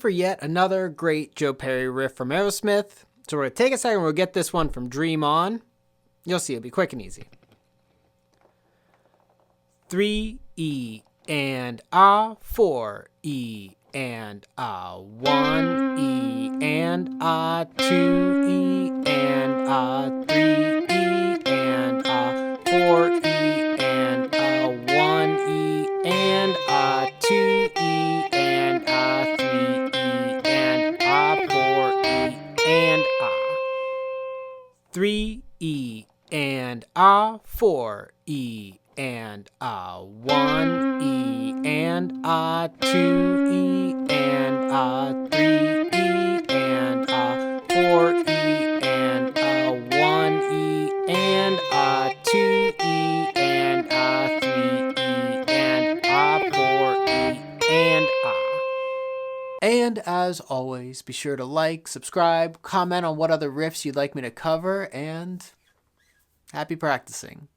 for yet another great Joe Perry riff from Aerosmith. So we're going to take a second, we'll get this one from Dream On. You'll see, it'll be quick and easy. 3 E and A, 4 E and A, 1 E and A, 2 E and A, 3 E and A, 4 E and A, 1 E and A, 2 E and A, 3 E and A, 4 E and A. 3 E and A, 4 E and A, 1 E and A, 2 E and A, 3 E and A, 4 E and A, 1 E and A, 2 E and A, 3 E and A, 4 E and A. And as always, be sure to like, subscribe, comment on what other riffs you'd like me to cover, and happy practicing.